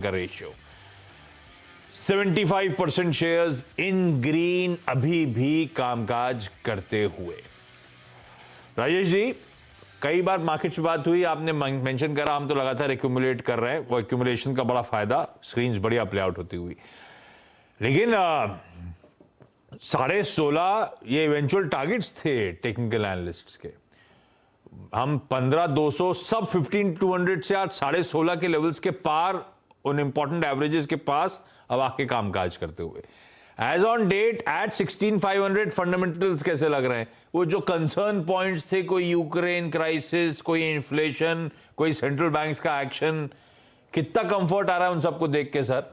का ratio 75% shares in green अभी भी कामकाज करते हुए। राजेश जी, कई बार मार्केट से बात हुई, आपने मेंशन करा हम तो लगातार एक्यूमुलेट कर रहे हैं, वो एक्यूमुलेशन का बड़ा फायदा, स्क्रीन्स बढ़िया प्ले आउट होती हुई, लेकिन 16.5 ये इवेंचुअल टारगेट्स थे टेक्निकल एनालिस्ट्स के। हम 15,200 सब 15,200 से आज 16.5 के लेवल्स के पार उन इंपॉर्टेंट एवरेजेस के पास अब आके कामकाज करते हुए। As on date at 16,500 fundamentals कैसे लग रहे हैं? वो जो कंसर्न पॉइंट्स थे, कोई यूक्रेन क्राइसिस, कोई इन्फ्लेशन, कोई सेंट्रल बैंक्स का एक्शन, कितना कंफर्ट आ रहा है उन सबको देख के sir?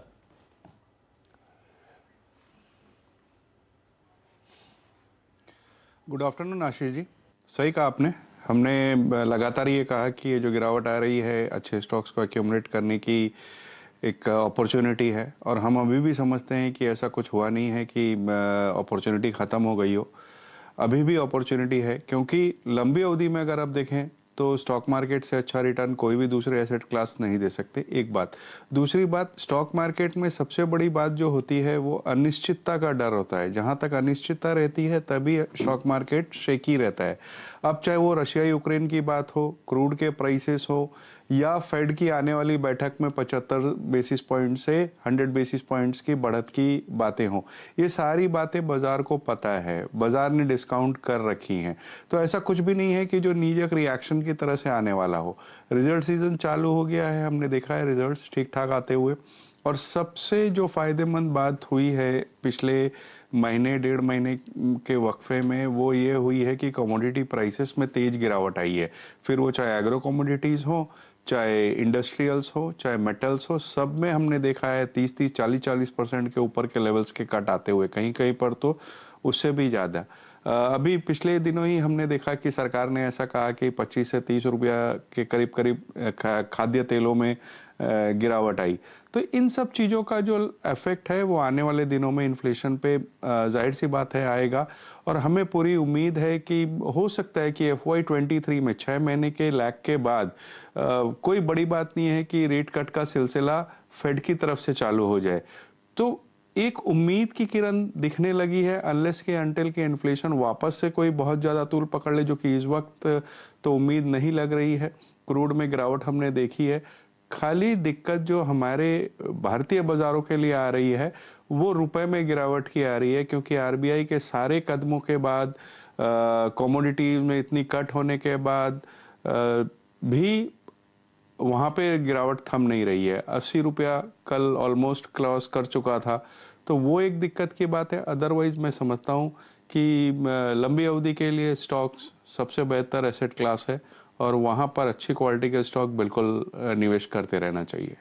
Good afternoon Ashish ji, सही कहा आपने। हमने लगातार ये कहा कि ये जो गिरावट आ रही है अच्छे स्टॉक्स को एक्यूमुलेट करने की एक अपॉर्चुनिटी है, और हम अभी भी समझते हैं कि ऐसा कुछ हुआ नहीं है कि अपॉर्चुनिटी ख़त्म हो गई हो। अभी भी अपॉर्चुनिटी है, क्योंकि लंबी अवधि में अगर आप देखें तो स्टॉक मार्केट से अच्छा रिटर्न कोई भी दूसरे एसेट क्लास नहीं दे सकते, एक बात। दूसरी बात, स्टॉक मार्केट में सबसे बड़ी बात जो होती है वो अनिश्चितता का डर होता है। जहाँ तक अनिश्चितता रहती है तभी स्टॉक मार्केट शेकी रहता है। अब चाहे वो रशिया यूक्रेन की बात हो, क्रूड के प्राइसेस हो, या फेड की आने वाली बैठक में 75 बेसिस पॉइंट से 100 बेसिस पॉइंट्स की बढ़त की बातें हों, ये सारी बातें बाजार को पता है, बाजार ने डिस्काउंट कर रखी हैं। तो ऐसा कुछ भी नहीं है कि जो नीजक रिएक्शन की तरह से आने वाला हो। रिजल्ट सीजन चालू हो गया है, हमने देखा है रिजल्ट्स ठीक ठाक आते हुए। और सबसे जो फायदेमंद बात हुई है पिछले महीने 1.5 महीने के वक्फे में, वो ये हुई है कि कमोडिटी प्राइसेस में तेज गिरावट आई है। फिर वो चाहे एग्रो कमोडिटीज़ हो, चाहे इंडस्ट्रियल्स हो, चाहे मेटल्स हो, सब में हमने देखा है 30-30, 40-40% के ऊपर के लेवल्स के कट आते हुए, कहीं कहीं पर तो उससे भी ज़्यादा। अभी पिछले दिनों ही हमने देखा कि सरकार ने ऐसा कहा कि 25 से 30 रुपया के करीब करीब खाद्य तेलों में गिरावट आई। तो इन सब चीज़ों का जो इफेक्ट है वो आने वाले दिनों में इन्फ्लेशन पे जाहिर सी बात है आएगा। और हमें पूरी उम्मीद है कि हो सकता है कि FY23 में 6 महीने के लैग के बाद कोई बड़ी बात नहीं है कि रेट कट का सिलसिला फेड की तरफ से चालू हो जाए। तो एक उम्मीद की किरण दिखने लगी है, अनलेस के अंटिल के इन्फ्लेशन वापस से कोई बहुत ज़्यादा तूल पकड़ ले, जो कि इस वक्त तो उम्मीद नहीं लग रही है। क्रूड में गिरावट हमने देखी है। खाली दिक्कत जो हमारे भारतीय बाज़ारों के लिए आ रही है वो रुपए में गिरावट की आ रही है, क्योंकि RBI के सारे कदमों के बाद, कमोडिटी में इतनी कट होने के बाद भी वहाँ पे गिरावट थम नहीं रही है। 80 रुपया कल ऑलमोस्ट क्रॉस कर चुका था, तो वो एक दिक्कत की बात है। अदरवाइज मैं समझता हूँ कि लंबी अवधि के लिए स्टॉक्स सबसे बेहतर एसेट क्लास है, और वहाँ पर अच्छी क्वालिटी के स्टॉक बिल्कुल निवेश करते रहना चाहिए।